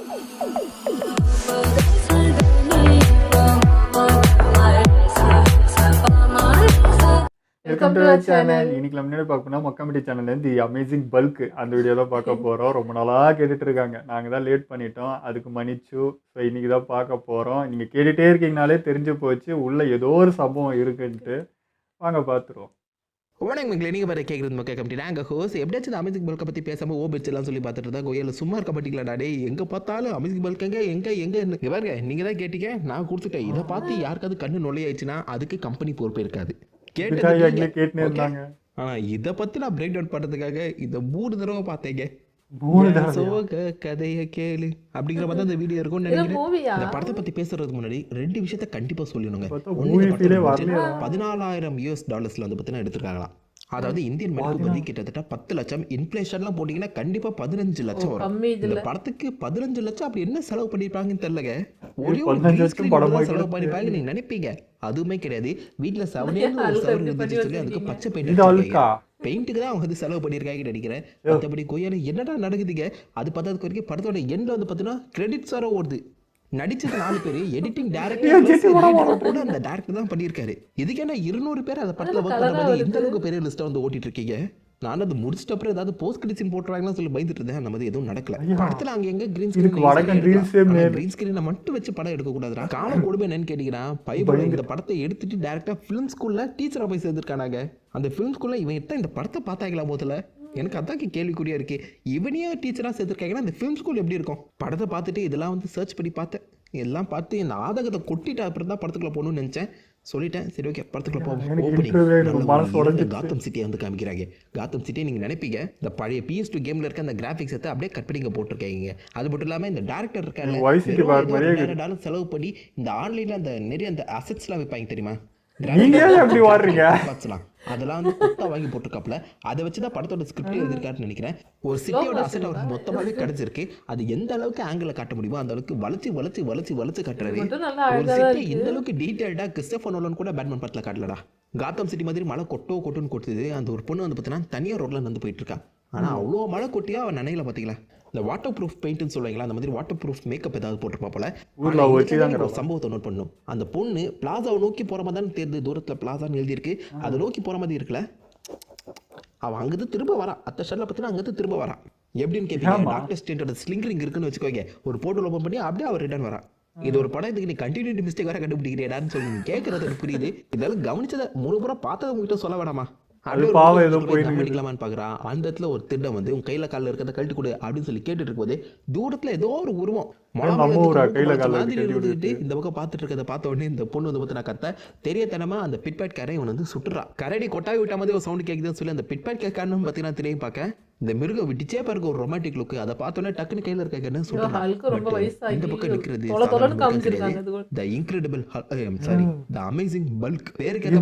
Welcome to channel. இன்னைக்கு நம்ம என்ன பார்க்கணும்னா மொக்கமிட்டி சேனல்லேருந்து தி அமேசிங் பல்க் அந்த வீடியோ தான் பார்க்க போகிறோம். ரொம்ப நாளாக கேட்டுட்டு இருக்காங்க, நாங்கள் தான் லேட் பண்ணிட்டோம், அதுக்கு மன்னிச்சு. ஸோ இன்னைக்கு தான் பார்க்க போகிறோம். நீங்கள் கேட்டுகிட்டே இருக்கீங்கனாலே தெரிஞ்சு போச்சு உள்ள ஏதோ ஒரு சம்பவம் இருக்குன்ட்டு. வாங்க பார்த்துருவோம். வணக்கம் மக்களே, நீங்கள் வேறு கேட்குறது மக்கள் கமிட்டி நாங்கள் ஹோஸ் எப்படியாச்சும் இந்த அமேசிங் பல்கை பற்றி பேசாமல் ஓபிச்செல்லாம் சொல்லி பார்த்துட்டு இருந்தா கோயில் சும்மா இருக்க மாட்டீங்களா டே, எங்கே பார்த்தாலும் அமேசிங் பல்க் எங்கே பாருங்க, நீங்கள் தான் கேட்டீங்க, நான் கொடுத்துட்டேன். இதை பார்த்து யாருக்காவது கண்ணு நொல்லையாச்சுன்னா அதுக்கு கம்பெனி பொறுப்பு இருக்காது. ஆனா இதை பத்தி நான் பிரேக் டவுன் பண்றதுக்காக இந்த 3 தடவை பார்த்தேங்க. கதைய கேளு அப்படிங்கிற மாதிரி அந்த வீடியோ இருக்கும்னு நினைக்கிறேன். இந்த படத்தை பத்தி பேசுறதுக்கு முன்னாடி 2 விஷயத்த கண்டிப்பா சொல்லணுங்க. $14,000 வந்து பத்தினா எடுத்துருக்காங்களாம். அதாவது இந்தியன் மதிப்பு வந்து கிட்டத்தட்ட 10 லட்சம். இன்ஃபிளேஷன்லாம் போட்டீங்கன்னா கண்டிப்பா 15 லட்சம் வரும். இந்த படத்துக்கு 15 லட்சம் அப்படி என்ன செலவு பண்ணிருப்பாங்கன்னு தெரியலங்க. ஒரே ஒரு செலவு பண்ணிருப்பாங்க நீங்க நினைப்பீங்க, அதுவுமே கிடையாது. வீட்டுல சொல்லி அதுக்கு பச்சை பெயிண்ட்டுக்கு தான் அவங்க வந்து செலவு பண்ணியிருக்காங்கன்னு நினைக்கிறேன். மற்றபடி கொய்யால என்னடா நடக்குதுங்க. அது பார்த்ததுக்கு வரைக்கும் படத்தோட எண்ட்ல வந்து பார்த்தீங்கன்னா கிரெடிட்ஸ் வர ஓடுது. நடிச்சது 4 பேர், எடிட்டிங் டைரக்டர் அந்த டைரக்டர் தான் பண்ணியிருக்காரு. இதுக்கு என்ன 200 பேர் அந்த படத்தில் ஒர்க் பண்ணுற மாதிரி இந்த அளவுக்கு பெரிய லிஸ்ட்டை வந்து ஓட்டிட்டு இருக்கீங்க. நான் அது முடிச்சிட்ட அப்புறம் ஏதாவது போஸ்ட் கிரெடிட்ஸ் போட்டுறாங்கன்னு சொல்லி பயந்துட்டு இருந்தேன். அந்த மாதிரி எதுவும் நடக்கல. படத்தில் அங்கே எங்க கிரீன் ஸ்கிரீன் மட்டும் வச்சு படம் எடுக்கக்கூடாதுடா. காலம் கொடுமை என்னன்னு கேட்டீங்கன்னா, பைபிள் இந்த படத்தை எடுத்துட்டு டேரக்டா ஃபிலிம் ஸ்கூல்ல டீச்சரா போய் சேர்ந்துருக்கானாங்க. அந்த ஃபிலிம் ஸ்கூல்ல இவன் எத்தனை இந்த படத்தை பார்த்தாங்களா முதல்ல எனக்கு அதான் கேள்விக்குறியா இருக்கு. இவனையே டீச்சராக சேர்த்துருக்காங்கன்னா அந்த ஃபிலிம் ஸ்கூல் எப்படி இருக்கும்? படத்தை பார்த்துட்டு இதெல்லாம் வந்து சர்ச் பண்ணி பார்த்தேன். எல்லாம் பார்த்து இந்த ஆதகத்தை கொட்டிட்டு அப்புறம் தான் படத்துக்குள்ள போகணும்னு நினச்சேன். சொல்லிட்டேன், சரி ஓகே படத்துக்குள்ள போவோம். காத்தம் சிட்டியை வந்து காமிக்கிறாங்க. காத்தம் சிட்டியை நீங்கள் நினைப்பீங்க இந்த பழைய PS2 கேமில் இருக்க அந்த கிராஃபிக்ஸ் எடுத்து அப்படியே கட் பண்ணி போட்டிருக்கீங்க. அது மட்டும் இல்லாமல் இந்த டேரக்டர் இருக்காங்க செலவு பண்ணி இந்த ஆன்லைனில் அந்த நிறைய அந்த அசெட்ஸ்லாம் வைப்பாங்க தெரியுமா? அதெல்லாம் வந்து கொத்தா வாங்கி போட்டிருக்காப்ல. அதை வச்சுதான் படத்தோட ஸ்கிரிப்ட் எழுதிருக்காருன்னு நினைக்கிறேன். ஒரு சிட்டியோட அசெட் அவருக்கு மொத்தமாவே கிடைச்சிருக்கு. அது எந்த அளவுக்கு ஆங்கிள் காட்ட முடியுமோ அந்த அளவுக்கு வளைச்சு காட்டுறாரு. ஒரு சிட்டி இந்த அளவுக்கு டீடைல்டா கிறிஸ்டோபர் நோலன் கூட பேட்மேன் படத்துல காட்டலடா. காத்தம் சிட்டி மாதிரி மழை கொட்டுன்னு கொட்டுது. அந்த ஒரு பொண்ணு வந்து பார்த்தீங்கன்னா தனியார் ரோட்ல நடந்து போயிட்டு இருக்கா. ஆனா அவ்வளோ மழை கொட்டியா அவன் நினைல பாத்தீங்களா? இந்த வாட்டர் ப்ரூஃப் பெயிண்ட்னு சொல்லுவாங்களா, அந்த மாதிரி வாட்டர் ப்ரூஃப் மேக்கப் ஏதாவது போட்டிருப்பா போல. ஒரு சம்பவத்தை நோட் பண்ணும். அந்த பொண்ணு பிளாசாவை நோக்கி போற மாதிரி தான் தெரியுது. தூரத்துல பிளாசான்னு எழுதியிருக்கு, அதை நோக்கி போற மாதிரி இருக்குல்ல. அவன் அங்கிருந்து திரும்ப வரான். அத்த ஷர்ட்ல பார்த்தீங்கன்னா அங்கிருந்து திரும்ப வரான். எப்படின்னு கேட்பீங்க, டாக்டர் ஸ்டேண்டோட ஸ்லிங்கரிங் இருக்குன்னு வச்சுக்கோங்க. ஒரு போர்ட்டல் ஓப்பன் பண்ணி அப்படியே அவர் ரிட்டர்ன் வரான். இது ஒரு படம், இதுக்கு நீ கண்டினியூட்டி மிஸ்டேக் வேற கண்டுபிடிக்கிறேடான்னு சொல்லி நீங்க கேட்கறது எனக்கு புரியுது. இதெல்லாம் கவனிச்சதை 3 முறை பார்த்ததை உங்ககிட்ட சொல்ல வேணாமா? பண்ணிக்கலாமான்னு பாக்குறான். அந்த இடத்துல ஒரு திட்டம் வந்து உன் கையில காலில் இருக்கிறத கழட்டி கொடு அப்படின்னு சொல்லி கேட்டுட்டு இருக்கும்போது தூரத்துல ஏதோ ஒரு உருவம் இந்த பக்கம் பார்த்துட்டு இருக்கிறத பார்த்த உடனே இந்த பொண்ணு வந்து பார்த்தா கத்த தெரியத்தனமா அந்த பிட்பேட் காரை இவன் வந்து சுட்டுறான். கரடி கொட்டாவி விட்ட மாதிரி ஒரு சவுண்ட் கேட்குதுன்னு சொல்லி அந்த பிட்பேட் கேட்கான்னு பார்த்தீங்கன்னா திரும்பி பார்க்க இந்த மிருகம் விட்டுச்சே பாருங்க ஒரு ரொமான்டிக் லுக். அதை பார்த்தோன்னே டக்குன்னு கையில இருக்க இந்த பக்கம் நிக்கிறது the incredible sorry the amazing bulk. பேருக்கு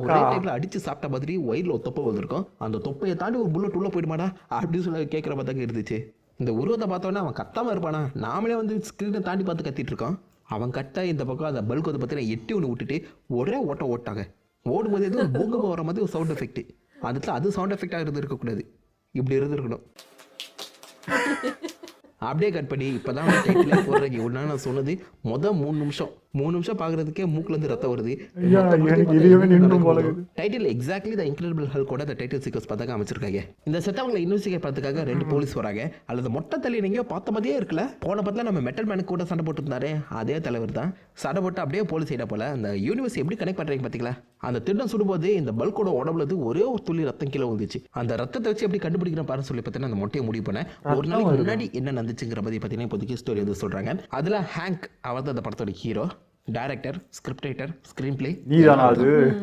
ஒரே டைப்ல அடிச்சு சாப்பிட்ட மாதிரி வயிறுல ஒரு தொப்பை வந்திருக்கும். அந்த தொப்பையை தாண்டி ஒரு புல்லட் உள்ள போயிடுமாடா அப்படின்னு சொல்லி கேட்கிற பார்த்தாங்க இருந்துச்சு. இந்த உருவத்தை பார்த்தோன்னே அவன் கத்தாம இருப்பானா? நாமளே வந்து ஸ்கிரீனை தாண்டி பார்த்து கத்திட்டு இருக்கோம். அவன் கட்ட இந்த பக்கம் அந்த பல்க் வந்து பார்த்தீங்கன்னா எட்டி ஒன்று விட்டுட்டு ஒரே ஓட்டாங்க. ஓடும்போது ஏதோ பூகம்பம் வர மாதிரி ஒரு சவுண்ட் எஃபெக்ட். அதுல அது சவுண்ட் எஃபெக்டாக இருந்து இருக்கக்கூடாது, இப்படி இருந்திருக்கணும். அப்படியே கட் பண்ணி இப்போதான் டைட்டில் போடுறீங்க. ஒன்றா நான் சொன்னது மொதல் 3 நிமிஷம் பார்க்கறதுக்கே மூக்குல இருந்து ரத்தம் வருது. டைட்டில் எக்ஸாக்ட்லி தி இன்கிரெடிபிள் ஹல்கோட அந்த டைட்டில் சீக்வன்ஸ் பார்த்தாக்க அமைச்சிருக்காங்க. இந்த செட் அவங்களை இன்வெஸ்டிகேட் பார்த்துக்காக 2 போலீஸ் வராங்க. அல்லது மொட்டை தள்ளி நீங்க பார்த்த மாதிரியே இருக்குல்ல. போன பத்தில நம்ம மெட்டல் மேனுக்கு கூட சண்டை போட்டுருந்தாரு, அதே தலைவர் தான். சண்டை போட்டு அப்படியே போலீஸ் சைடா போல அந்த யூனிவர்ஸ் எப்படி கனெக்ட் பண்றீங்க பாத்தீங்களா? அந்த திட்டம் சுடும்போது இந்த பல்கோட உடம்புல ஒரே ஒரு துளி ரத்தம் கீழே வந்துச்சு. அந்த ரத்தத்தை வச்சு எப்படி கண்டுபிடிக்கிறேன் பாருன்னு சொல்லி பார்த்தீங்கன்னா அந்த மொட்டையை முடிவு பண்ண ஒரு நாளைக்கு முன்னாடி என்ன நடந்துச்சுங்கிற பத்தி பார்த்தீங்கன்னா இப்போதைக்கு ஸ்டோரி வந்து சொல்றாங்க. அதுல ஹேங்க் அவர் தான் அந்த படத்தோட hero. Director, script writer, screen play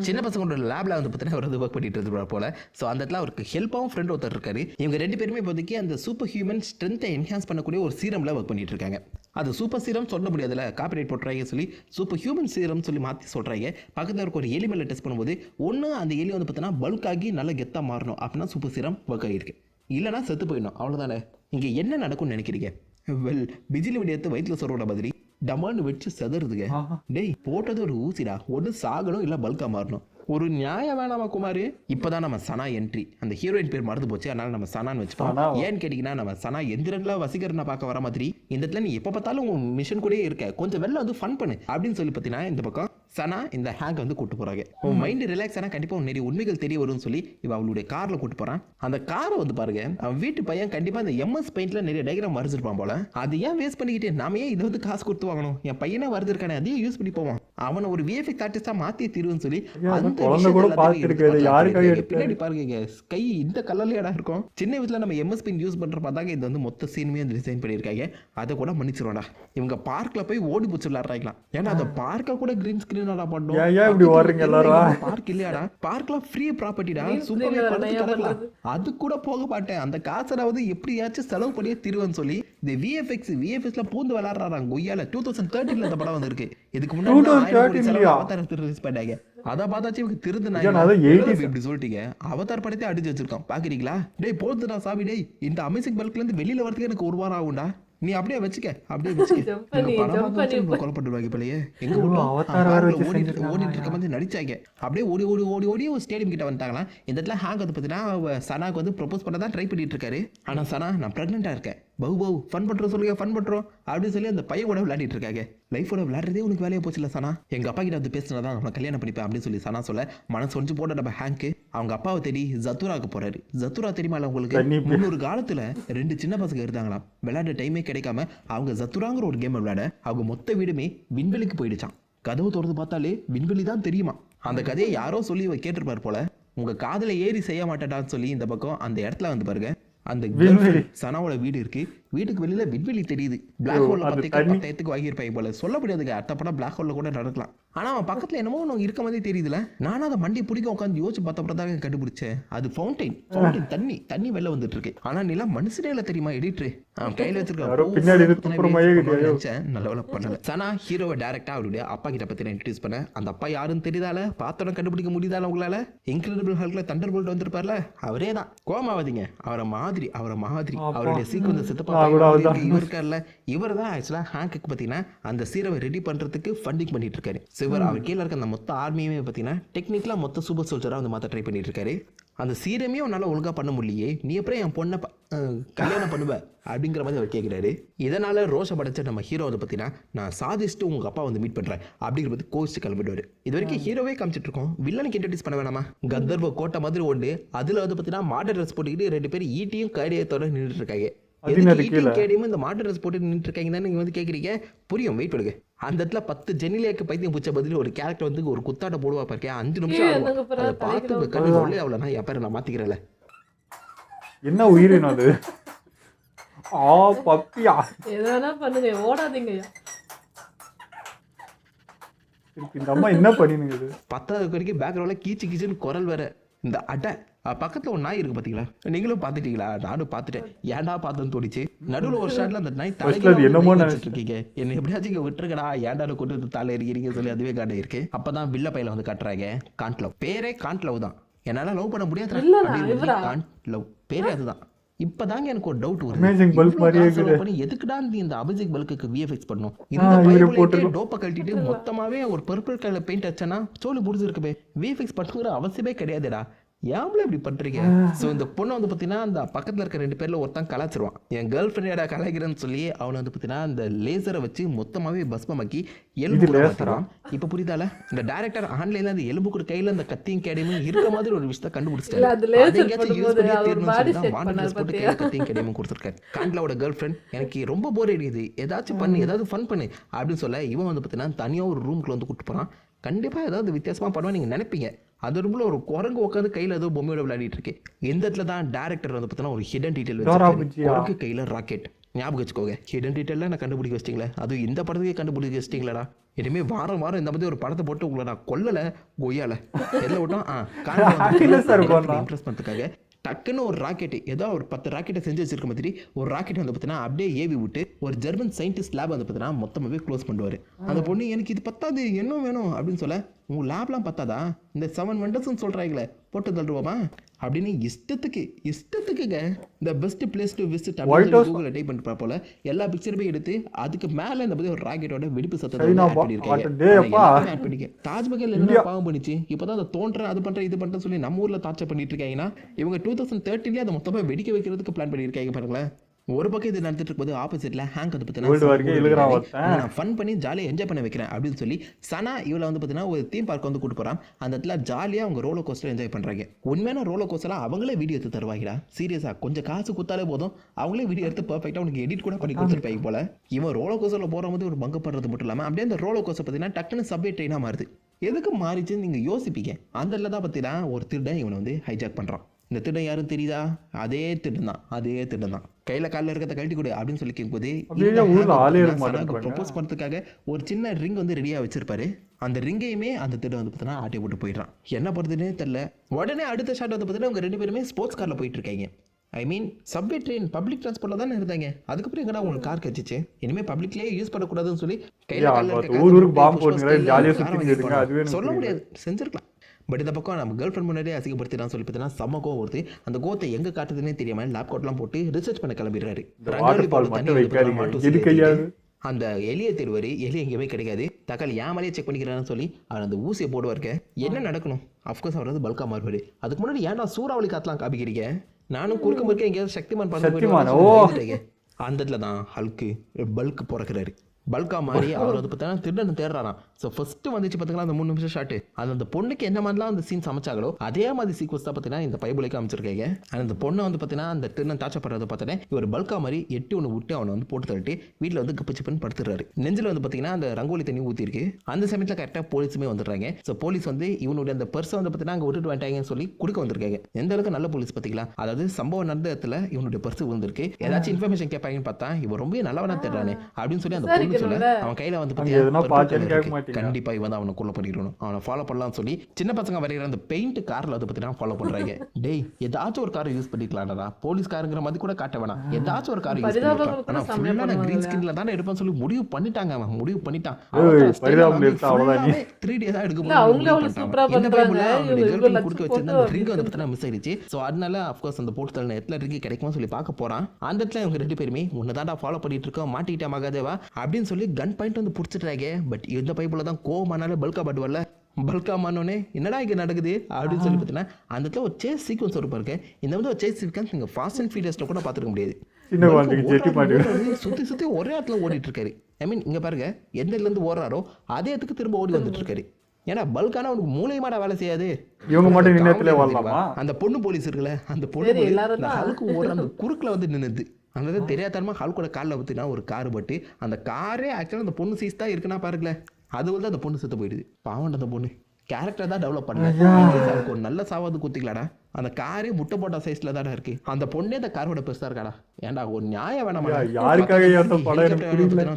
சின்ன பசங்களோட லேப்ல வந்து பார்த்தீங்கன்னா அவர் வந்து ஒர்க் பண்ணிட்டு இருப்பார் போல. ஸோ அந்த இடத்துல அவருக்கு ஹெல்ப்பாகவும் ஃப்ரெண்ட் ஒருத்தர் இருக்காரு. இவங்க 2 பேருமே இப்போதைக்கு அந்த சூப்பர் ஹியூமன் ஸ்ட்ரென்த்தை என்ஹான்ஸ் பண்ணக்கூடிய ஒரு சீரம்ல ஒர்க் பண்ணிட்டு இருக்காங்க. அது சூப்பர் சீரம் சொல்ல முடியாதுல்ல, காப்பிரைட் போட்டுறாங்க சொல்லி சூப்பர் ஹியூமன் சீரம் சொல்லி மாற்றி சொல்றாங்க. பக்கத்தில் இருக்க ஒரு எலி மேலே டெஸ்ட் பண்ணும்போது ஒன்று அந்த எலி வந்து பார்த்தீங்கன்னா பல்க் ஆகி நல்லா கெத்தா மாறணும் அப்படின்னா சூப்பர் சீரம் ஒர்க் ஆகிருக்கு. இல்லைனா செத்து போயிடணும், அவ்வளோதானே. இங்கே என்ன நடக்கும்னு நினைக்கிறீங்க? வெல், பிஜிலி விடியத்தை வயிற்றுல சொல்கிற மாதிரி டமான்னு வச்சு செதறுதுங்க. டேய் போட்டது ஒரு ஊசிடா, ஒன்று சாகணும் இல்லை பல்கா மாறணும். ஒரு நியாயம் வேணாமா குமார்? இப்போதான் நம்ம சனா என்ட்ரி. அந்த ஹீரோயின் பேர் மறந்து போச்சு, அதனால நம்ம சனான்னு வச்சுப்போம். ஏன்னு கேட்டிங்கன்னா நம்ம சனா எந்திரன்ல வசீகரனை பார்க்க வர மாதிரி இந்த இடத்துல நீ எப்போ பார்த்தாலும் மிஷன் கூட இருக்க, கொஞ்சம் வெளில வந்து ஃபன் பண்ணு அப்படின்னு சொல்லி பார்த்தீங்கன்னா இந்த பக்கம் சனா இந்த ஹேங்க் வந்து கூட்டு போறாங்க. உன் மைண்ட் ரிலாக்ஸ் ஆனா கண்டிப்பா நிறைய உண்மைகள் தெரிய வரும்னு சொல்லி இவ அவளுடைய கார்ல கூட்டு போறான். அந்த காரை வந்து பாருங்க, அவன் வீட்டு பையன் கண்டிப்பா இந்த MS பெயிண்ட்ல நிறைய டயக்ராம் வரைஞ்சிருப்பான் போல. அது ஏன் வேஸ்ட் பண்ணிக்கிட்டு நாம ஏன் இதை வந்து காசு கொடுத்து வாங்கணும்? என் பையனே வரைஞ்சிருக்கானே, அதையும் யூஸ் பண்ணி போவான். அவனை ஒரு VFX ஆர்டிஸ்டா மாத்தி தீருன்னு சொல்லி பின்னாடி பாருங்க கை இந்த கலர்லயாடா இருக்கும். சின்ன வயசுல நம்ம MS பெயிண்ட் யூஸ் பண்ற பார்த்தாங்க இது வந்து மொத்த சீனுமே டிசைன் பண்ணிருக்காங்க. அதை கூட மன்னிச்சிருவாடா. இவங்க பார்க்ல போய் ஓடி பிடிச்சி விளையாடுறாங்களாம். ஏன்னா அந்த பார்க்க கூட கிரீன் ஸ்கிரீன் பார்க் இல்லையாடா, பார்க்லாம் ஃப்ரீ ப்ராப்பர்ட்டிடா, அது கூட போக மாட்டேன். அந்த காசனாவது எப்படியாச்சும் செலவு பண்ணியே திருவன்னு சொல்லி இந்த VFXல பூந்து விளையாடுறாங்க. கொய்யால 2013 இந்த படம் வந்திருக்கு. இதுக்கு முன்னாடி அவதார் ரிலீஸ் பண்ணாங்க. அத பார்த்தாச்சு இவங்க திருந்த இப்படி சொல்லிட்டீங்க. அவதார் படத்தை அடிச்சு வச்சிருக்கான் பாக்குறீங்களா? டேய் போதுடா சாமி, டேய் இந்த அமேசிங் பல்க்ல இருந்து வெளியில வரதுக்கு எனக்கு ஒரு வாரம் ஆகும்டா. நீ அப்படியே வச்சுக்க, அப்படியே வச்சுக்க. கொலை பண்ணுவாங்க இப்பலையே. எங்க ஓடிட்டு இருக்க மாதிரி நடிச்சாங்க. அப்படியே ஓடி ஓடி ஓடி ஓடி ஒரு ஸ்டேடியம் கிட்ட வந்துட்டாங்களா. இந்த இடத்துல ஹேங்க் வந்து பார்த்தீங்கன்னா சனாக்கு வந்து ப்ரொபோஸ் பண்ண தான் ட்ரை பண்ணிட்டு இருக்காரு. ஆனா சனா நான் பிரெக்னெண்டா இருக்கேன், பவு ஃபன் பண்றோம் சொல்லுங்க, ஃபன் பண்றோம் அப்படின்னு சொல்லி அந்த பையன் கூட விளையாடிட்டு இருக்காங்க. லைஃபோட விளையாடுறதே உனக்கு வேலையை போச்சுல சனா, எங்க அப்பா கிட்ட வந்து பேசினதான் நம்ம கல்யாணம் பண்ணிப்பேன் அப்படின்னு சொல்லி சனா சொல்ல மனசு ஒன்று போட நம்ம ஹேங்க் அவங்க அப்பாவை தேடி ஜத்துராக்கு போறாரு. ஜத்துரா தெரியுமா உங்களுக்கு? முன்னொரு காலத்துல 2 சின்ன பசங்க இருந்தாங்களாம். விளையாட டைமே கிடைக்காம அவங்க ஜத்துராங்கிற ஒரு கேம் விளையாட அவங்க மொத்த வீடுமே விண்வெளிக்கு போயிடுச்சான். கதவு திறந்து பார்த்தாலே விண்வெளி தான் தெரியுமா. அந்த கதையை யாரோ சொல்லி கேட்டிருப்பார் போல. உங்க காதல ஏறி செய்ய மாட்டேடான்னு சொல்லி இந்த பக்கம் அந்த இடத்துல வந்து பாருங்க அந்த சனாவோட வீடு இருக்கு. வீட்டுக்கு வெளியில விண்வெளி தெரியுது. பிளாக் ஹோல்ல 10 வாங்கியிருப்பாங்க போல. சொல்ல முடியாதுங்க, அடுத்த படம் பிளாக் ஹோல்ல கூட நடக்கலாம். ஆனா அவன் பக்கத்துல என்னமோ ஒன்று இருக்க மாதிரி தெரியுதுல. நானும் அதை மண்டி பிடிக்க உட்காந்து யோசிச்சு பார்த்தப்பறம் தான் கண்டுபிடிச்சேன். அது ஃபவுண்டைன் தண்ணி வெளில வந்துட்டு இருக்கு. ஆனா நீலாம் மனுஷனே இல்ல தெரியுமா எடிட்டர். அவன் கையில வச்சிருக்கான். நல்ல வேலை பண்ணல. சனா ஹீரோவை டைரக்டா அவருடைய அப்பா கிட்ட பத்தி இன்ட்ரோடியூஸ் பண்ண. அந்த அப்பா யாருன்னு தெரியுதால, பார்த்தோட கண்டுபிடிக்க முடியுதால உங்களால? இன்கிரெடிபிள் ஹல்க்ல தண்டர் போல்ட் வந்திருப்பார்ல, அவரே தான். கோமாவதிங்க, அவரை மாதிரி அவருடைய சீக்வன்ஸ் சித்தப்பா இருக்கார்ல, இவர் தான் ஆக்சுவலா ஹேங்க்கு பார்த்தீங்கன்னா அந்த சீரவை ரெடி பண்றதுக்கு ஃபண்டிங் பண்ணிட்டு இருக்காரு. சிவர் அவர் கீழே இருக்க அந்த மொத்த ஆர்மியுமே பார்த்தீங்கன்னா டெக்னிக்கலா மொத்த சூப்பர் சோல்ஜரா வந்து மாற்ற ட்ரை பண்ணிட்டு இருக்காரு. அந்த சீரமே உன்னால ஒழுங்கா பண்ண முடியலையே, நீ அப்புறம் என் பொண்ணை கல்யாணம் பண்ணுவ அப்படிங்கிற மாதிரி அவர் கேட்கிறாரு. இதனால ரோஷப்படைச்ச நம்ம ஹீரோ வந்து பார்த்தீங்கன்னா நான் சாதிச்சுட்டு உங்க அப்பா வந்து மீட் பண்றேன் அப்படிங்கிற பத்தி கோச்சு கிளம்பிடுவாரு. இது வரைக்கும் ஹீரோவே காமிச்சிட்டு இருக்கோம், வில்லனுக்கு இன்ட்ரோடியூஸ் பண்ண வேணாமா? கந்தர்வ கோட்டை மாதிரி ஒன்று, அதுல வந்து பார்த்தீங்கன்னா மாடல் ட்ரெஸ் போட்டுக்கிட்டு 2 பேர் ஈட்டியும் கைடியத்தோட நின்றுட்டு இருக்காங்க. இந்த மாட்டு ட்ரெஸ் போட்டு நின்று இருக்காங்க நீங்க வந்து கேக்குறீங்க. புரியும், வெயிட் பண்ணுங்க. அந்த இடத்துல 10 ஜெனிலியாக்கு பைத்தியம் பூச்ச பதில் ஒரு கேரக்டர் வந்து ஒரு குத்தாட்ட போடுவா பாருங்க. 5 நிமிஷம் பார்த்து கண்ணு சொல்லி அவ்வளோ நான் என் பேரை நான் மாத்திக்கிறேன். என்ன உயிரினம் அது? பப்பியா எதனா பண்ணுங்க, ஓடாதீங்க. இந்த அம்மா என்ன பண்ணினுங்க? 10வது வரைக்கும் பேக்ரவுண்ட்ல கீச்சு கீச்சுன்னு குரல் வேற. இந்த அட்டை பக்கத்துல ஒரு நாய் இருக்கு பாத்தீங்களா? நீங்களும் பாத்துட்டீங்களா? நானும் பாத்துட்டேன். ஏன்டா பார்த்தேன்னு தோடிச்சு. நடுவில் ஒரு ஷாட்ல அந்த நாய் என்னமோ நினைச்சிட்டு இருக்கீங்க. என்ன எப்படியாச்சும் விட்டுருக்கடா, ஏன்டா கொண்டு தலை இருக்கிறீங்க சொல்லி அதுவே காட்ட இருக்கு. அப்பதான் வில்ல பையில வந்து காட்டுறாங்க கான்ட்லவ். பேரே கான்ட்லவ் தான். என்னால லவ் பண்ண முடியாது. கான்ட்லவ் பேரே அதுதான். இப்பதாங்க எனக்கு ஒரு டவுட் வருது. எதுக்குடா இந்த அபிஷேக் பல்க்கு VFX பண்ணும்? இந்த பையன் டோப்பை கழட்டிட்டு மொத்தமாவே ஒரு பர்பிள் கலர் பெயிண்ட் அடிச்சனா சோலி முடிஞ்சிருக்குமே. VFX பண்ணுங்கிற அவசியமே கிடையாதுடா. ஏன் இப்படி பண்றீங்க? சோ இந்த பொண்ணை வந்து பாத்தீங்கன்னா அந்த பக்கத்துல இருக்க 2 பேர்ல ஒருத்தன் கலாச்சிருவான். என் கேர்ள் ஃப்ரெண்டா கலாய்க்கிறேன்னு சொல்லி அவனை வந்து பாத்தீங்கன்னா அந்த லேசரை வச்சு மொத்தமாவே பஸ்மமாக்கி எலும்பு மாத்திடுவான். இப்ப புரியுதால? இந்த டைரக்டர் ஆன்லைன்ல அந்த எலும்பு கூட கையில அந்த கத்தியும் கேடையும் இருக்க மாதிரி ஒரு விஷயத்தை கண்டுபிடிச்சிட்டாரு. கத்தியும் கேடையும் கொடுத்துருக்காரு. காண்ட்லாவோட கேர்ள் ஃப்ரெண்ட் எனக்கு ரொம்ப போர் அடிக்குது, ஏதாச்சும் பண்ணு, ஏதாவது ஃபன் பண்ணு அப்படின்னு சொல்ல இவன் வந்து பாத்தீங்கன்னா தனியா ஒரு ரூம்குள்ள வந்து கூட்டு போறான். கண்டிப்பா ஏதாவது வித்தியாசமா பண்ணுவேன் நீங்க நினைப்பீங்க. அது ரூம்ல ஒரு குரங்கு உட்காந்து கையில ஏதோ பொம்மையோட விளையாடிட்டு இருக்கு. இந்த இடத்துல தான் டைரக்டர் வந்து பார்த்தீங்கன்னா ஒரு ஹிடன் டீடைல் வச்சிருக்காரு. கையில ராக்கெட். ஞாபகம் வச்சுக்கோங்க, ஹிடன் டீடைல்லாம் நான் கண்டுபிடிக்க வச்சிட்டீங்களா? அது இந்த படத்துக்கே கண்டுபிடிக்க வச்சிட்டீங்களா? இனிமே வாரம் இந்த மாதிரி ஒரு படத்தை போட்டு உங்களை நான் கொல்லல கொய்யால எதில் விட்டோம் இம்ப்ரெஸ் பண்ணுறதுக்காக டக்குன்னு ஒரு ராக்கெட் ஏதோ ஒரு 10 ராக்கெட்டை செஞ்சு வச்சிருக்க மாதிரி ஒரு ராக்கெட் வந்து பார்த்தீங்கன்னா அப்படியே ஏவி விட்டு ஒரு ஜெர்மன் சயின்டிஸ்ட் லேப் வந்து பார்த்தீங்கன்னா மொத்தமாகவே க்ளோஸ் பண்ணுவார். அந்த பொண்ணு எனக்கு இது பத்தாது என்ன வேணும் அப்படின்னு சொல்ல உங்கள் லேப்லாம் பார்த்தாதா இந்த 7 வண்டர்ஸ்ன்னு சொல்கிறாங்களே போட்டு தள்ளுவோமா அப்படின்னு இஷ்டத்துக்குங்க இந்த பெஸ்ட் பிளேஸ் டு விசிட் அப்படின்னு கூகுளில் டைப் பண்ணிட்டு போல எல்லா பிக்சருமே எடுத்து அதுக்கு மேலே இந்த பற்றி ஒரு ராக்கெட்டோட வெடிப்பு சத்தத்தை ஆட் பண்ணியிருக்காங்க. தாஜ்மஹால் என்ன பாவம் பண்ணிச்சு இப்போதான் அதை தோன்றேன் அது பண்ணுறேன் இது பண்ணுறேன்னு சொல்லி நம்ம ஊரில் டார்ச்சர் பண்ணிட்டு இருக்காங்கன்னா இவங்க 2013 அதை மொத்தமாக வெடிக்க வைக்கிறதுக்கு பிளான் பண்ணியிருக்காங்க பாருங்களேன். ஒரு பக்கம் இது நடந்துட்டு இருக்கும்போது ஆப்போசிட்ல ஹேங்க் வந்து பார்த்தீங்கன்னா ஃபன் பண்ணி ஜாலியாக என்ஜாய் பண்ண வைக்கிறேன் அப்படின்னு சொல்லி சனா இவளை வந்து பார்த்தீங்கன்னா ஒரு தீம் பார்க் வந்து கூட்டு போகிறான். அந்த இடத்துல ஜாலியாக அவங்க ரோலர் கோஸ்டர் என்ஜாய் பண்ணுறாங்க. உண்மையான ரோலர் கோஸ்டர்லாம் அவங்களே வீடியோ எடுத்து தருவாங்கடா. சீரியஸாக கொஞ்சம் காசு கொடுத்தாலே போதும் அவங்களே வீடியோ எடுத்து பர்ஃபெக்டாக உனக்கு எடிட் கூட பண்ணி கொடுத்துருப்பாங்க போல. இவன் ரோலர் கோஸ்டரில் போகும்போது ஒரு பங்கு பண்ணுறது மட்டும் இல்லாமல் அப்படியே அந்த ரோலர் கோஸ்டர் பார்த்தீங்கன்னா டக்குன்னு சப்வே ட்ரெயினாக மாறுது. எதுக்கு மாறிச்சுன்னு நீங்கள் யோசிப்பீங்க. அந்த இடத்துல தான் பார்த்தீங்கன்னா ஒரு திருடன் இவனை வந்து ஹைஜாக் பண்ணுறான். இந்த திருடன் யாரும் தெரியுதா? அதே திருடன் தான் கையில் காலில் இருக்கிறத கழட்டி கொடு அப்படின்னு சொல்லி கேட்கும்போது ப்ரொபோஸ் பண்ணுறதுக்காக ஒரு சின்ன ரிங் வந்து ரெடியாக வச்சிருப்பாரு. அந்த ரிங்கையுமே அந்த திருடன் வந்து பார்த்தீங்கன்னா ஆட்டி போட்டு போயிடுறான். என்ன பண்ணுறதுன்னே தெரியல. உடனே அடுத்த ஷாட் வந்து பார்த்தீங்கன்னா அவங்க 2 பேருமே ஸ்போர்ட்ஸ் காரில் போயிட்டு இருக்காங்க. ஐ மீன் சப்வே ட்ரெயின் பப்ளிக் டிரான்ஸ்போர்ட்டில் தானே இருந்தாங்க. அதுக்கப்புறம் எங்கடா உங்களுக்கு கார் கட்சிச்சு இனிமேல் பப்ளிக்லேயே யூஸ் பண்ணக்கூடாதுன்னு சொல்லி சொல்ல முடியாது, செஞ்சிருக்கலாம். பட் இந்த பக்கம் நம்ம கேர்ள் ஃப்ரெண்ட் முன்னாடியே அசிங்கப்படுத்திடான்னு சொல்லி பார்த்தீங்கன்னா செம்ம கோவம் வருது. அந்த கோத்தை எங்கே காட்டுதுன்னே தெரியாமல் லேப்டாப்லாம் போட்டு ரிசர்ச் பண்ண கிளம்பிடுறாரு. அந்த எலியை தேடுவார். எலி எங்கேயுமே கிடைக்காது. தக்காளி ஏமாலே செக் பண்ணிக்கிறான்னு சொல்லி அவர் அந்த ஊசியை போடுவார்க்க. என்ன நடக்கணும்? அஃப்கோர்ஸ் அவர் வந்து பல்கா மாறுவார். அதுக்கு முன்னாடி ஏன்டா சூறாவளி காத்தலாம் காப்பிக்கிறீங்க? நானும் குறுக்க முறுக்க எங்கேயாவது சக்திமான் பண்ண அந்த இடத்துல தான் ஹல்க்கு பல்க் பிறக்கிறாரு. பல்கா மாதிரி அவர் வந்து பார்த்தீங்கன்னா திருடன் தேடுறாராம். ஸோ ஃபர்ஸ்ட் வந்துச்சு பார்த்தீங்கன்னா அந்த 3 நிமிஷம் ஷாட்டு அந்த பொண்ணுக்கு என்ன மாதிரிலாம் அந்த சீன் சமைச்சாங்களோ அதே மாதிரி சீக்வன்ஸ் தான் பார்த்தீங்கன்னா இந்த பைபிளுக்கு அமைச்சிருக்காங்க. அந்த பொண்ணை வந்து பார்த்தீங்கன்னா அந்த திருடன் தாச்சப்படுறது பார்த்தீங்கன்னா இவர் பல்கா மாதிரி 8 ஒன்று விட்டு அவனை வந்து போட்டு தள்ளிட்டு வீட்டில் வந்து கப்பிச்சுப்பன்னு படுத்துறாரு. நெஞ்சில் வந்து பார்த்தீங்கன்னா அந்த ரங்கோலி தண்ணி ஊற்றிருக்கு. அந்த சமயத்தில் கரெக்டாக போலீஸுமே வந்துடுறாங்க. ஸோ போலீஸ் வந்து இவனுடைய அந்த பர்ஸை வந்து பார்த்தீங்கன்னா அங்கே விட்டுட்டு வந்துட்டாங்கன்னு சொல்லி கொடுக்க வந்திருக்காங்க. எந்த அளவுக்கு நல்ல போலீஸ் பார்த்தீங்களா? அதாவது சம்பவம் நடந்த இடத்துல இவனுடைய பர்ஸ் விழுந்திருக்கு. ஏதாச்சும் இன்ஃபர்மேஷன் கேட்பாங்கன்னு பார்த்தா இவன் ரொம்ப நல்லவனா தேடுறானே அப்படின்னு சொல்லி அந்த பொண்ணு சொல்ல அவன் கையில வந்து கண்டிப்பா இவன் தான் அவனை கொல்ல பண்ணிடணும், அவனை ஃபாலோ பண்ணலாம்னு சொல்லி சின்ன பசங்க வரைகிற அந்த பெயிண்ட் கார்ல வந்து பார்த்தீங்கன்னா ஃபாலோ பண்றாங்க. டேய் ஏதாச்சும் ஒரு காரை யூஸ் பண்ணிக்கலாம்டா, போலீஸ் காருங்கிற மாதிரி கூட காட்ட வேணாம், ஏதாச்சும் ஒரு காரை யூஸ் பண்ணிக்கலாம். ஆனா ஃபுல்லான கிரீன் ஸ்கின்ல தானே எடுப்பேன்னு சொல்லி முடிவு பண்ணிட்டாங்க. அவன் முடிவு பண்ணிட்டான். 3D தான் எடுக்க கொடுக்க வச்சிருந்த ரிங் வந்து பார்த்தீங்கன்னா மிஸ் ஆயிடுச்சு. ஸோ அதனால அஃப்கோர்ஸ் அந்த போட்டு தள்ள எத்தனை ரிங் கிடைக்கும்னு சொல்லி பார்க்க போறான். அந்த இடத்துல இவங்க 2 பேருமே உன்னதான்டா ஃபாலோ பண்ணிட்டு இருக்கோம், மாட்டிக்கிட்டே மகாதேவா அப்படின்னு சொல்லி கன் பாயிண்ட் வந்து பிடிச்சிட்டாங்க. பட் இந்த பைப்புல தான் கோவமானால பல்கா பாடுவல்ல. பல்கா மானோனே என்னடா இங்கே நடக்குது அப்படின்னு சொல்லி பார்த்தீங்கன்னா அந்த இடத்துல ஒரு சேஸ் சீக்வன்ஸ் ஒரு பாருங்க. இந்த வந்து ஒரு சேஸ் சீக்வன்ஸ் நீங்கள் ஃபாஸ்ட் அண்ட் ஃபியூரியஸ்ல கூட பார்த்துக்க முடியாது. சுற்றி ஒரே இடத்துல ஓடிட்டு இருக்காரு. ஐ மீன் இங்கே பாருங்க எந்த இடத்துலேருந்து ஓடுறாரோ அதே இடத்துக்கு திரும்ப ஓடி வந்துட்டு இருக்காரு. ஏன்னா பல்கான அவனுக்கு மூளையமாட வேலை செய்யாது. இவங்க மட்டும் அந்த பொண்ணு போலீஸ் இருக்குல்ல, அந்த பொண்ணு ஹல்க்கு ஓடுற அந்த குறுக்கில் வந்து நின்னுது. அந்த தெரியாதனமா ஹல்கோட காலில் பார்த்தீங்கன்னா ஒரு கார் பட்டு அந்த காரே ஆக்சுவலாக அந்த பொண்ணு சீஸ் தான் இருக்குன்னா பாருங்களேன். அது வந்து அந்த பொண்ணு செத்து போயிடுது. பாவம் அந்த பொண்ணு கேரக்டர் தான் டெவலப் பண்ணல. அதுக்கு ஒரு நல்ல சாவாது குத்திக்கலாடா. அந்த காரே முட்டை போட்ட சைஸ்ல தானே இருக்கு. அந்த பொண்ணே அந்த காரோட பெருசா இருக்காடா. ஏன்டா ஒரு நியாயம் வேணாமா?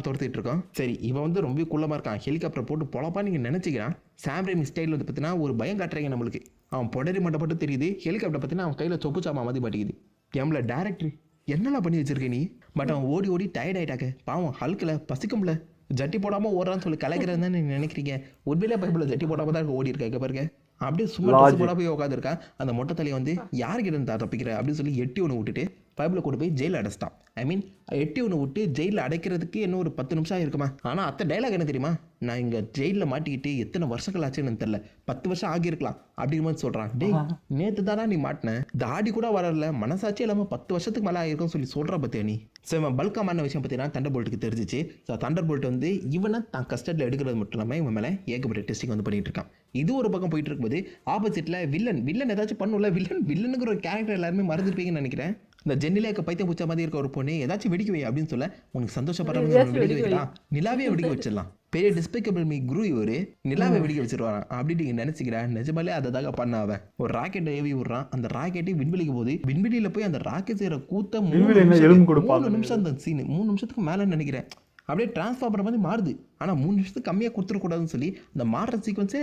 துரத்திட்டு இருக்கோம். சரி இவன் வந்து ரொம்ப குள்ளமா இருக்கான். ஹெலிகாப்டர் போட்டு பொழப்பா நீங்க நினைச்சிக்கிறான். சாம் ரேமி ஸ்டைல் வந்து பார்த்தீங்கன்னா ஒரு பயம் காட்டுறீங்க நம்மளுக்கு. அவன் பொடரி மட்டும் மட்டும் தெரியுது. ஹெலிகாப்டர் பார்த்தீங்கன்னா அவன் கையில சொப்பு சாமா மதி மாட்டேங்குது. எம்ல டேரக்டர் என்னெல்லாம் பண்ணி வச்சிருக்க நீ? பட் அவன் ஓடி ஓடி டயர்ட் ஆயிட்டாங்க. பாவம் ஹல்கில் பசிக்கும்ல, ஜட்டி போடாமல் ஓடுறான்னு சொல்லி கலைக்கிறதுன்னு தான் நீங்கள் நினைக்கிறீங்க. உண்மையிலே பைப்பில் ஜட்டி போடாமல் தான் ஓடி இருக்கா பாருங்க. அப்படியே சும்மா போட போய் உட்காந்துருக்கான். அந்த மொட்டை தலையை வந்து யாருக்கிட்ட தப்பிக்கிற அப்படின்னு சொல்லி எட்டி ஒன்று விட்டுட்டு பைப்பில் கொண்டு போய் ஜெயிலில் அடைச்சிட்டான். ஐ மீன் எட்டி ஒன்று விட்டு ஜெயிலில் அடைக்கிறதுக்கு இன்னும் ஒரு 10 நிமிஷம் ஆகிருக்குமா. ஆனால் அத்தை டைலாக் என்ன தெரியுமா? நான் இங்கே ஜெயிலில் மாட்டிக்கிட்டு எத்தனை வருஷங்கள் ஆச்சுன்னு தெரில, 10 வருஷம் ஆகியிருக்கலாம் அப்படிங்கிற மாதிரி சொல்கிறான். டேய் நேற்று தானா நீ மாட்டின, தாடி கூட வரல, மனசாட்சி இல்லாமல் 10 வருஷத்துக்கு மேலே ஆகிருக்கும்னு சொல்லி சொல்கிற பற்றியா நீ? ஸோ இவன் பல்காமான விஷயம் பார்த்தீங்கன்னா தண்டர் போல்ட்டுக்கு தெரிஞ்சிச்சு. ஸோ தண்டர் போல்ட் வந்து இவனை தான் கஸ்டடியில் எடுக்கிறது மட்டும் இல்லாமல் இவன் மேலே ஏகப்பட்ட டெஸ்டிங் வந்து பண்ணிட்டு இருக்கான். இது ஒரு பக்கம் போயிட்டு இருக்கும்போது ஆப்போசிட்டில் வில்லன் ஏதாச்சும் பண்ணும்ல. வில்லனுங்கிற ஒரு கேரக்டர் எல்லாருமே மறந்துருப்பீங்கன்னு நினைக்கிறேன். இந்த ஜென்னிலேக்க பைத்தியம் பூச்சா மாதிரி இருக்க ஒரு பொண்ணு ஏதாச்சும் வெடிக்க வை அப்படின்னு சொல்ல உனக்கு சந்தோஷப்படுற வெடிக்க வைக்கலாம், நிலாவே வெடிக்க வச்சிடலாம். பெரிய டிஸ்பிகபிள் மீ குரு இவரு நிலாவை வெடிக்க வச்சிருவாரான் அப்படின்னு நீங்க நினைச்சுக்கிறேன். நிஜமாலே அதை தாங்க பண்ண அவன் ஒரு ராக்கெட்டை ஏவி விடுறான். அந்த ராக்கெட்டை விண்வெளிக்கு போகுது. விண்வெளியில போய் அந்த ராக்கெட் செய்யற கூத்த 3 நிமிஷம் அந்த சீன் 3 நிமிஷத்துக்கு மேலே நினைக்கிறேன். அப்படியே டிரான்ஸ்ஃபார்மர் மாதிரி மாறுது. ஆனால் 3 நிமிஷத்துக்கு கம்மியாக கொடுத்துடக்கூடாதுன்னு சொல்லி அந்த மாறுற சீக்வன்ஸே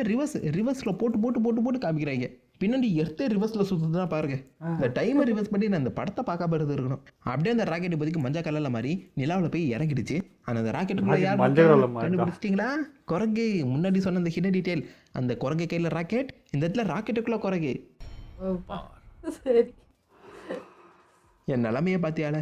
ரிவர்ஸில் போட்டு காமிக்கிறாங்க. பின்னாடி எர்த்தே ரிவர்ஸில் சுற்றுதுன்னா பாருங்க. இந்த டைமை ரிவர்ஸ் பண்ணி நான் இந்த படத்தை பார்க்காம இருக்கணும். அப்படியே அந்த ராக்கெட் இப்போதைக்கு மஞ்சள் கலரில் மாதிரி நிலாவில் போய் இறங்கிடுச்சு. ஆனால் அந்த ராக்கெட்டுக்குள்ள யார் கண்டுபிடிச்சிட்டிங்களா? குரங்கு. முன்னாடி சொன்ன அந்த ஹிடன் டீட்டெயில், அந்த குரங்கு கையில் ராக்கெட், இந்த இடத்துல ராக்கெட்டுக்குள்ள குரங்கு. சரி, என் நிலமையை பார்த்தியால.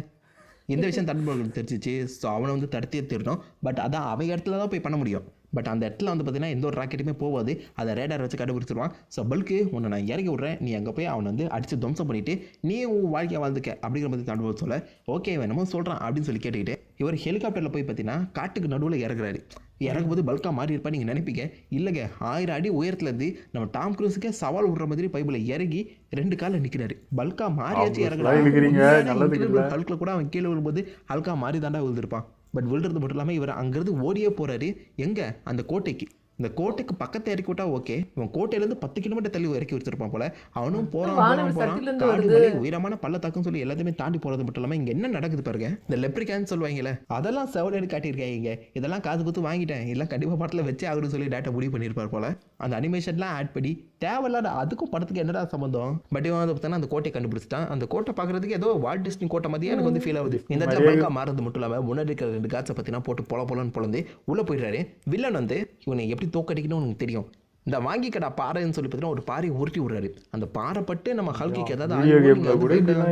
இந்த விஷயம் தடுப்பு தெரிஞ்சிச்சு. ஸோ அவனை வந்து தடுத்தே தரணும். பட் அதான் அவன் இடத்துல தான் போய் பண்ண முடியும். பட் அந்த இடத்துல வந்து பார்த்தீங்கன்னா எந்த ஒரு ராக்கெட்டுமே போகாது. அதை ரேடார் வச்சு கண்டுபிடிச்சிருவான். ஸோ பல்க்கு உன்னை நான் இறக்கி விட்றேன், நீ அங்கே போய் அவனை வந்து அடித்து துவம்சம் பண்ணிவிட்டு நீ உன் வாழ்க்கையை வாழ்ந்துக்க அப்படிங்கிற மாதிரி தடுப்பு சொல்ல ஓகே வேணுமோ சொல்கிறான் அப்படின்னு சொல்லி கேட்டுக்கிட்டு இவர் ஹெலிகாப்டரில் போய் பார்த்தீங்கன்னா காட்டுக்கு நடுவில் இறங்குறாரு. இறங்கும்போது பல்காக மாறி இருப்பா நீங்கள் நினைப்பீங்க. இல்லைங்க, 1000 அடி உயரத்துலேருந்து நம்ம டாம் க்ரூஸுக்கே சவால் விடுற மாதிரி பைபிளை இறங்கி 2 காலில் நிற்கிறாரு. பல்கா மாறியாச்சு இறங்குறாரு. பல்கில் கூட அவன் கீழே விழும்போது ஹல்கா மாறி தாண்டா விழுந்திருப்பான். பட் விழுறது மட்டும் இல்லாமல் இவர் அங்கேருந்து ஓடியே போகிறாரு. எங்கே? அந்த கோட்டைக்கு. இந்த கோட்டைக்கு பக்கத்தை இறக்கி விட்டா ஓகே, இவன் கோட்டையிலேருந்து 10 கிலோமீட்டர் தள்ளி இறக்கி வச்சிருப்பான் போல. அவனும் போகிறான். காடு மலை உயரமான பள்ளத்தாக்குன்னு சொல்லி எல்லாத்தையுமே தாண்டி போகிறது மட்டும் இல்லாமல் இங்கே என்ன நடக்குது பாருங்க. இந்த லெப்ரிகான்னு சொல்லுவாங்கல்ல, அதெல்லாம் செவலேடு காட்டியிருக்காங்க. இதெல்லாம் காது குத்து வாங்கிட்டேன், இல்லை கண்டிப்பாக படத்தில் வச்சு ஆகுன்னு சொல்லி டேட்டா முடிவு பண்ணியிருப்பார் போல. அந்த அனிமேஷன்லாம் ஆட் பண்ணி தேவையில்லாத அதுக்கும் படத்துக்கு என்னடா சம்பந்தம். பட் இவன் வந்து பார்த்தீங்கன்னா அந்த கோட்டையை கண்டுபிடிச்சிட்டான். அந்த கோட்டை பார்க்குறதுக்கு ஏதோ வால்ட் டிஸ்னி கோட்டை மாதிரியே எனக்கு வந்து ஃபீல் ஆகுது. இந்த இடத்துல பல்கா மாறது மட்டும் இல்லாமல் முன்னாடி இருக்கிற 2 காட்சை பார்த்தீங்கன்னா போட்டு பொலன்னு பொழந்து உள்ளே போயிடுறாரு. வில்லன் வந்து இவனை எப்படி தோக்கடிக்கணும்னு உனக்கு தெரியும். இந்த வாங்கி கடா பாறைன்னு சொல்லி பார்த்தீங்கன்னா ஒரு பாறையை உருட்டி விடுறாரு. அந்த பாறை பட்டு நம்ம ஹல்கிக்கு ஏதாவது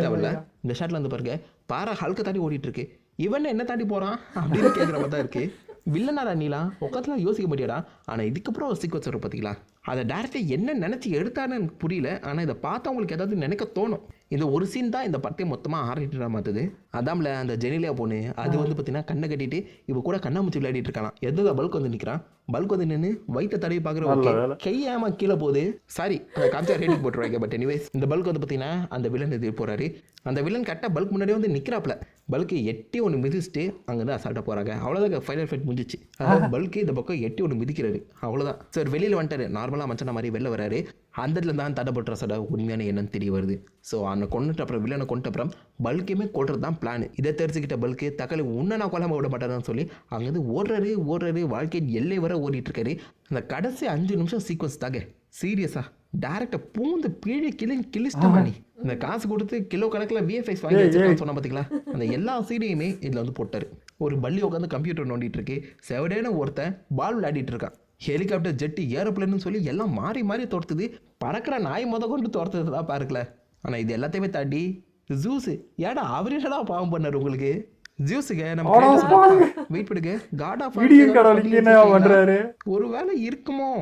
தேவையில்ல. இந்த ஷாட்ல வந்து பாருங்க, பாறை ஹல்கை தாண்டி ஓடிட்டு இருக்கு. இவன் என்ன தாண்டி போறான் அப்படின்னு கேட்குற மாதிரி தான் இருக்கு. வில்லனாரா நீலா உட்காந்துலாம் யோசிக்க முடியாடா. ஆனால் இதுக்கப்புறம் ஒரு சீக்வன்ஸ் வரும் பார்த்தீங்களா, அதை டேரக்டாக என்ன நினச்சி எடுத்தான்னு எனக்கு புரியல. ஆனால் இதை பார்த்தா உங்களுக்கு ஏதாவது நினைக்க தோணும். இந்த ஒரு சீன் தான் இந்த படத்தை மொத்தமாக ஆறிட்டு மாற்றுது. அதாம்ல அந்த ஜெனிலியா பொண்ணு, அது வந்து பார்த்தீங்கன்னா கண்ணை கட்டிட்டு இப்போ கூட கண்ணாமூச்சி விளையாடிட்டு இருக்கலாம். எதுல பல்க் வந்து நிற்கிறான். பல்க் வந்து நின்று வயிற்ற தடவி பார்க்குற கையாம கீழே போகுது. சாரி, அந்த காமிச்சா ரேட்டிங் போட்டுருவாங்க. பட் எனிவேஸ் இந்த பல்க் வந்து பார்த்தீங்கன்னா அந்த வில்லன் எதிர்த்து போகிறாரு. அந்த வில்லன் கரெக்டாக பல்க் முன்னாடியே வந்து நிற்கிறாப்புல. பல்க்கு எட்டி ஒன்று மிதிச்சுட்டு அங்கேருந்து அசால்ட்டாக போகிறாங்க. அவ்வளோதான் ஃபைனல் ஃபைட் முடிஞ்சிச்சு. அதாவது பல்க்கு இந்த பக்கம் எட்டி ஒன்று மிதிக்கிறாரு. அவ்வளோதான் சார், வெளியில் வந்துட்டாரு. நார்மலாக மச்சன மாதிரி வெளில வராரு. அந்த இடத்துல தான் தடப்பட்ட சட உண்மையான என்னன்னு தெரிய வருது. ஸோ அவனை கொண்டுட்டு அப்புறம் வில்லனை கொண்டு அப்புறம் பல்கையுமே கொள்றது தான் பிளான். இதை தெரிஞ்சுக்கிட்ட பல்க்கு தக்காளி உன்னை நான் கொல்லாமல் விட மாட்டேன்னு சொல்லி அங்கேருந்து ஓடுறாரு. வாழ்க்கையின் எல்லை வர ஓடிட்டு இருக்காரு. அந்த கடைசி 5 நிமிஷம் சீக்வன்ஸ் தாங்க சீரியஸாக டேரக்டாக பூந்து பீழே கிழிச்சிட்டமா நீ. இந்த காசு கொடுத்து கிலோ கணக்கில் விஎஃப்எக்ஸ் வாங்கி வச்சிருக்கான்னு சொன்ன பார்த்தீங்களா, அந்த எல்லா சீனையுமே இதில் வந்து போட்டார். ஒரு பள்ளி உட்காந்து கம்ப்யூட்டர் நோண்டிட்டு இருக்கு. செவடேன்னு ஒருத்தன் பால் விளையாடிட்டு இருக்கான். ஹெலிகாப்டர், ஜெட்டு, ஏரோப்ளேன்னு சொல்லி எல்லாம் மாறி தோர்த்துது. பறக்கிற நாய் கொண்டு தோர்த்தது தான் பாருக்கல. ஆனால் இது எல்லாத்தையுமே தாண்டி ஜூஸு ஏடா அவர் என்னடா பாவம் பண்ணார் உங்களுக்கு. ஜூஸுங்க நம்ம வெயிட் பண்ணுங்க. காட் ஆஃப் ஒரு வேலை இருக்குமோ.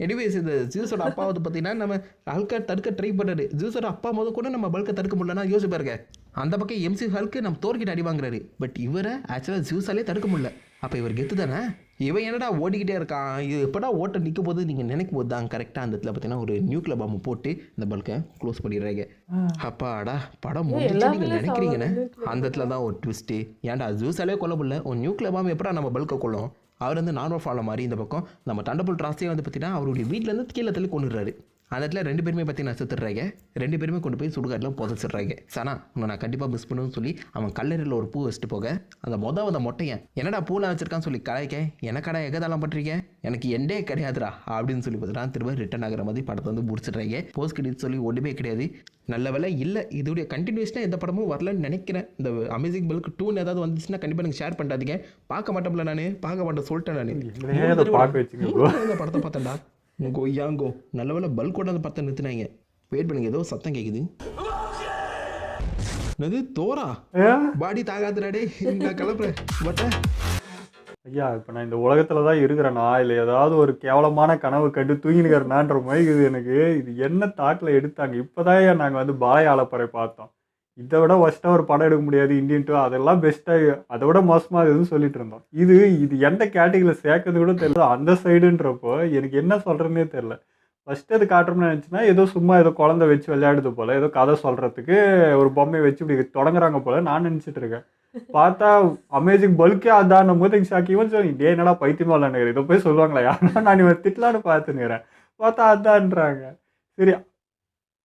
எனிவேஸ் இந்த ஜூஸோட அப்பா வந்து பார்த்தீங்கன்னா நம்ம ஹல்கை தடுக்க ட்ரை பண்ணுறாரு. ஜூஸோட அப்பா கூட நம்ம பல்கை தடுக்க முடியலன்னா யோசிச்சு பாருங்க. அந்த பக்கம் எம்சி ஹல்க்கு நம்ம தோற்கிட்ட அடி வாங்குறாரு. பட் இவரை ஆக்சுவலாக ஜூஸாலே தடுக்க முடியல. அப்போ இவர் கெத்து தானே. இவன் என்னடா ஓடிக்கிட்டே இருக்கான். இது எப்படா ஓட்ட நிற்கும் போது நீங்கள் நினைக்கும் போது தான் கரெக்டாக அந்த இடத்துல பார்த்தீங்கன்னா ஒரு நியூக்ளியர் பாம்பு போட்டு இந்த பல்கை க்ளோஸ் பண்ணிடுறாங்க. அப்பாடா படம் முடிச்சு நீங்கள் நினைக்கிறீங்கன்னு அந்த இடத்துல தான் ஒரு ட்விஸ்ட்டு. ஏன்டா ஜூஸாலே கொல்ல முடியல, ஒரு நியூக்ளியர் பாம்பு எப்படா நம்ம பல்கை கொள்ளும். அவர் வந்து நார்மல் ஃபாலோ மாதிரி இந்த பக்கம் நம்ம தண்டபுல் ராசியை வந்து பார்த்தீங்கன்னா அவருடைய வீட்டிலேருந்து கீழே தள்ளி கொண்டுடுறாரு. அந்த இடத்துல 2 பேருமே பார்த்தீங்கன்னா செத்துடுறாங்க. 2 பேருமே கொண்டு போய் சுடுகாட்டில் புதைச்சிடுறாங்க. சானா உன்னை நான் கண்டிப்பாக மிஸ் பண்ணுன்னு சொல்லி அவன் கல்லறையில் ஒரு பூ வச்சுட்டு போக அந்த மொட்டையன் என்னடா பூலாம் வச்சிருக்கான்னு சொல்லி கலாய்க்க, எனக்கடா எகதாலாம் பண்ணுறீங்க, எனக்கு எண்டே கிடையாதுடா அப்படின்னு சொல்லி பார்த்தீங்கன்னா திரும்ப ரிட்டன் ஆகிற மாதிரி படத்தை வந்து முடிச்சிடுறாங்க. போஸ்ட் கிரெடிட் சொல்லி ஒன்றுமே கிடையாது. நல்ல வேலை இல்லை, இதோடைய கண்டினியூஷனாக எந்த படமும் வரலன்னு நினைக்கிறேன். இந்த அமேசிங் பல்க் 2 ஏதாவது வந்துச்சுன்னா கண்டிப்பாக எனக்கு ஷேர் பண்ணாதீங்க. பார்க்க மாட்டோம்ல, நான் பார்க்க மாட்டேன் சொல்லிட்டேன். நான் இந்த படத்தை பார்த்தேன்டா கொய்யாங்கோ. நல்ல வேலை பல்கோட அந்த படத்தை நிறுத்தினாங்க. வெயிட் பண்ணுங்க, ஏதோ சத்தம் கேட்குது. என்னது தோரா பாடி தாகாதுடாடே நான் கிளப்புறேன். பட் ஐயா இப்போ நான் இந்த உலகத்தில் தான் இருக்கிறேனா இல்லை ஏதாவது ஒரு கேவலமான கனவு கண்டு தூங்கினுக்கிறேனான்ற மாதிரி இது எனக்கு. இது என்ன தாட்டில் எடுத்தாங்க. இப்போ தான் நாங்கள் வந்து பாய் ஆலப்பறை பார்த்தோம். இதை விட ஃபஸ்ட்டாக ஒரு படம் எடுக்க முடியாது இந்தியன் 2, அதெல்லாம் பெஸ்ட்டாக அதை விட மோசமாக எதுவும் சொல்லிட்டு இருந்தோம். இது எந்த கேட்டகரியில் சேர்க்கறது கூட தெரியல. அந்த சைடுன்றப்போ எனக்கு என்ன சொல்கிறேன்னே தெரில. ஃபஸ்ட்டு அது காட்டுறோம்னு நினச்சின்னா ஏதோ சும்மா ஏதோ குழந்தை வச்சு விளையாடுது போல், ஏதோ கதை சொல்கிறதுக்கு ஒரு பொம்மையை வச்சு இப்படி தொடங்குறாங்க போல் நான் நினச்சிட்டு இருக்கேன். பார்த்தா அமேசிங் பல்கே அதான் போது ஷாக்கியும் சொல்லி டே என்னடா பைத்தியமா இல்லைன்னு இதை போய் சொல்லுவாங்களா யாருன்னா நான் இவன் திட்டலான்னு பார்த்துன்னுறேன். பார்த்தா அதான்றாங்க.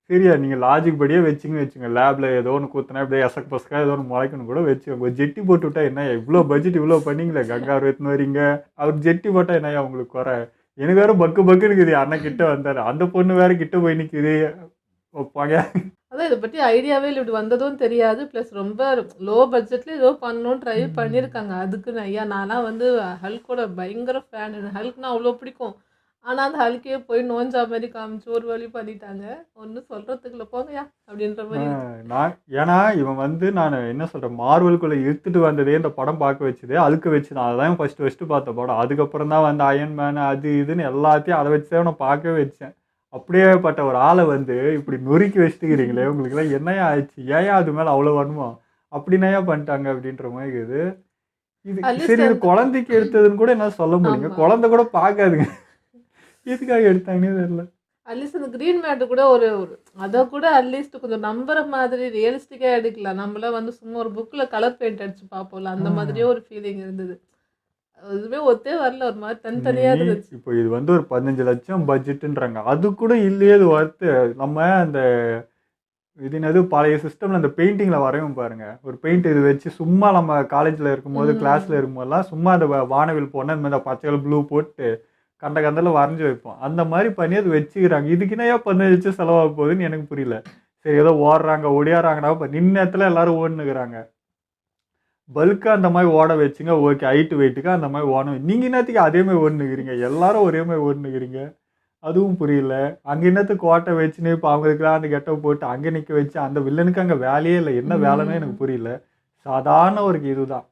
சரியா நீங்கள் லாஜிக் படியே வச்சுங்க. லேபில் ஏதோ ஒன்று கூத்தினா இப்படியே எசக் பசக்கா ஏதோ ஒன்று முளைக்கணும் கூட வச்சுக்கோங்க. ஒரு ஜெட்டி போட்டு விட்டா என்ன இவ்வளோ பட்ஜெட் இவ்வளோ பண்ணிங்களே, கங்காரு எடுத்துன்னு வரீங்க, அவர் ஜெட்டி போட்டால் என்னையா உங்களுக்கு குறை. எனக்கு வேற பக்கு பக்கு இருக்குது. அண்ணன் கிட்ட வந்தாரு, அந்த பொண்ணு வேற கிட்ட போய் நிக்குது வைப்பாங்க. அதான் இதை பற்றி ஐடியாவே இல்லை, இப்படி வந்ததும் தெரியாது. ப்ளஸ் ரொம்ப லோ பட்ஜெட்ல ஏதோ பண்ணணும்னு ட்ரை பண்ணியிருக்காங்க. அதுக்குன்னு ஐயா நான்லாம் வந்து ஹல்கோட பயங்கர ஃபேன். எனக்கு ஹல்க்னா அவ்வளோ பிடிக்கும். ஆனால் அந்த ஹல்கே போய் நோஞ்சா மாதிரி காமிச்சு ஒரு வழி பண்ணிட்டாங்க. ஒன்றும் சொல்கிறதுக்குள்ள போங்கயா அப்படின்ற மாதிரி இருக்கு. நான் ஏன்னா இவன் வந்து நான் என்ன சொல்றேன், மார்வலுக்குள்ள இழுத்துட்டு வந்ததே இந்த படம் பார்க்க வச்சது அதுக்கு வச்சு தான். அதான் ஃபர்ஸ்ட் பார்த்த படம். அதுக்கப்புறம் தான் வந்து அயன் மேன் அது இதுன்னு எல்லாத்தையும் அதை வச்சு தான் நான் பார்க்கவே வச்சேன். அப்படியேப்பட்ட ஒரு ஆளை வந்து இப்படி நொறுக்கி வச்சுட்டுக்கிறீங்களே, உங்களுக்குலாம் என்னையா ஆயிடுச்சு, ஏன் அது மேலே அவ்வளோ வருமா அப்படின்னாயா பண்ணிட்டாங்க அப்படின்ற மாதிரி இருக்குது. இது அட்லீஸ்ட் சரி, இது அந்த குழந்தைக்கு எடுத்ததுன்னு கூட என்ன சொல்ல முடியுங்க, ஆமாம், குழந்தை கூட பார்க்காதுங்க. எதுக்காக எடுத்தாங்கன்னு தெரியல. அட்லீஸ்ட் அந்த க்ரீன் மேட்டு கூட ஒரு ஒரு அதை கூட அட்லீஸ்ட் கொஞ்சம் நம்புற மாதிரி ரியலிஸ்டிக்காக எடுக்கலாம். நம்மளாம் வந்து சும்மா ஒரு புக்கில் கலர் பெயிண்ட் அடிச்சு பார்ப்போம்ல, அந்த மாதிரியே ஒரு ஃபீலிங் இருந்தது. எதுவுமே ஒத்தே வரல, ஒரு மாதிரி நீ தனித்தனியாக இருந்துச்சு. இப்போ இது வந்து ஒரு 15 லட்சம் பட்ஜெட்டுன்றாங்க, அது கூட இல்லையே. இது ஒர்த்து. நம்ம அந்த இது என்னது பழைய சிஸ்டம்ல அந்த பெயிண்டிங்ல வரையும் பாருங்க, ஒரு பெயிண்ட் இது வச்சு சும்மா நம்ம காலேஜ்ல இருக்கும்போது கிளாஸ்ல ம் இருக்கும்போதெல்லாம் சும்மா அந்த வானவில் போன இந்த மாதிரி பச்சை ப்ளூ போட்டு கண்ட கண்டல வரைஞ்சி வைப்போம். அந்த மாதிரி பண்ணி அது வச்சுக்கிறாங்க. இதுக்குன்னா 15 லட்சம் செலவாக போகுதுன்னு எனக்கு புரியல. சரி, ஏதோ ஓடுறாங்க ஒடியாடுறாங்கன்னா இப்போ நின்ன இடத்துல எல்லாரும் ஓடுனுக்குறாங்க. பல்காக அந்த மாதிரி ஓட வச்சுங்க, ஓகே, ஹைட்டு வெயிட்டுக்கு அந்த மாதிரி ஓடணும். நீங்கள் என்னத்துக்கு அதே மாதிரி ஓடுனுக்கிறீங்க, எல்லாரும் ஒரே மாதிரி ஓடுனுக்கிறீங்க, அதுவும் புரியல. அங்கே என்னத்துக்கு கோட்டை வச்சுன்னு இப்போ அவங்களுக்குலாம் அந்த கெட்டை போட்டு அங்கே நிற்க வச்சு அந்த வில்லனுக்கு அங்கே வேலையே இல்லை. என்ன வேலைன்னு எனக்கு ம் புரியல. சாதாரண ஒரு இதுதான்.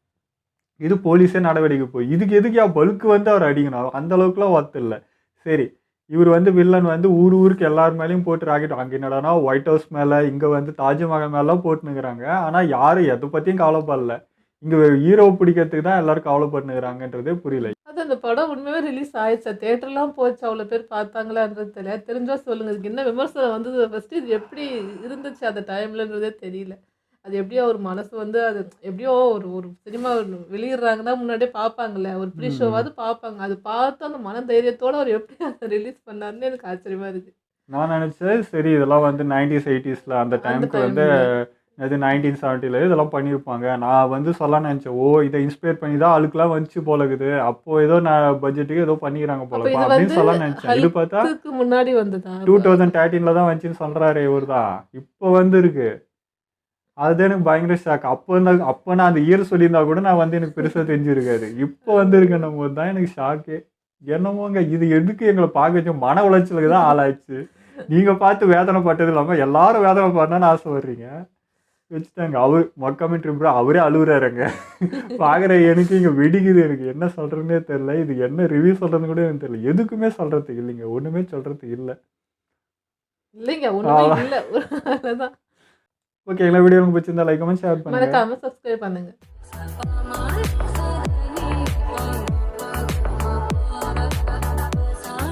இது போலீஸே நடவடிக்கை போய் இதுக்கு எதுக்கு பல்க்கு வந்து அவர் அடிக்கணும், அந்த அளவுக்குலாம் ஒர்த்து இல்லை. சரி, இவர் வந்து வில்லன் வந்து ஊர் ஊருக்கு எல்லார் மேலேயும் போட்டு ராக்கெட், அங்கே என்னடானா ஒயிட் ஹவுஸ் மேலே, இங்கே வந்து தாஜ்மஹால் மேலாம் போட்டுனுக்குறாங்க. ஆனால் யாரும் எதை பற்றியும் கவலைப்படல. இங்கே ஹீரோ பிடிக்கிறதுக்கு தான் எல்லாரும் கவலைப்பட்டுனுக்குறாங்கன்றதே புரியல. அது அந்த படம் உண்மையாகவே ரிலீஸ் ஆயிடுச்சா, தேட்டர்லாம் போச்சு, அவ்வளோ பேர் பார்த்தாங்களான்றது தெரியல. தெரிஞ்சா சொல்லுங்க, இதுக்கு என்ன விமர்சனம் வந்தது, ஃபஸ்ட்டு இது எப்படி இருந்துச்சு அந்த டைம்லன்றதே தெரியல. அது எப்படியோ ஒரு மனசு வந்து அது எப்படியோ ஒரு ஒரு சினிமா வெளியிடுறாங்கன்னா முன்னாடியே பார்ப்பாங்கல்ல, ஒரு ப்ரீ ம். ஷோவாவது பார்ப்பாங்க. அது பார்த்து அந்த மன தைரியத்தோட அவர் எப்படி அதை ரிலீஸ் பண்ணாருன்னு எனக்கு ஆச்சரியமா இருக்கு. நான் நினச்சேன் சரி இதெல்லாம் வந்து 90s 80sல அந்த அந்த டைமுக்கு வந்து டைம்ல இது 1970ல இதெல்லாம் பண்ணியிருப்பாங்க. நான் வந்து சொல்ல நினச்சேன், ஓ இதை இன்ஸ்பயர் பண்ணி தான் ஆளுக்கெல்லாம் வந்துச்சு போல இருக்குது, அப்போ ஏதோ நான் பட்ஜெட்டுக்கு ஏதோ பண்ணிக்கிறாங்க அப்போ போலப்பா இது அப்படின்னு வந்து சொல்ல நினச்சேன். இது பார்த்தா ஹல்க்குக்கு முன்னாடி வந்ததா? 2013ல தான் வந்துச்சுன்னு சொல்கிறாரு இவர் தான். இப்போ வந்து இருக்கு. அதுதான் எனக்கு பயங்கர ஷாக். அப்போ நான் அந்த இயர் சொல்லியிருந்தா கூட நான் வந்து எனக்கு பெருசாக தெரிஞ்சிருக்காது. இப்போ வந்துருக்கணும் போது தான் எனக்கு ஷாக்கு. என்னமோங்க, இது எதுக்கு எங்களை பார்க்க வச்சு மன உளைச்சலுக்கு தான் ஆளாச்சு. நீங்கள் பார்த்து வேதனைப்பட்டது இல்லாமல் எல்லாரும் வேதனை பண்ணணும்னு ஆசைப்படுறீங்க. வச்சுட்டாங்க. அவர் மொக்கமே ட்ரிப்ரா அவரே அழுகுறாருங்க. பார்க்குற எனக்கு இங்கே வெடிக்குது. எனக்கு என்ன சொல்கிறதுனே தெரில. இது என்ன ரிவ்யூ சொல்கிறதுன்னு கூட எனக்கு தெரியல. எதுக்குமே சொல்கிறதுக்கு இல்லைங்க, ஒன்றுமே சொல்கிறதுக்கு இல்லை. இல்லைங்க, ஒண்ணுமே இல்ல. அவ்வளவுதான். ஓகே, எல்லா வீடியோ உங்களுக்கு பிடிச்சிருந்தா லைக் கமெண்ட் ஷேர் பண்ணுங்கள். மறக்காம சப்ஸ்கிரைப் பண்ணுங்க.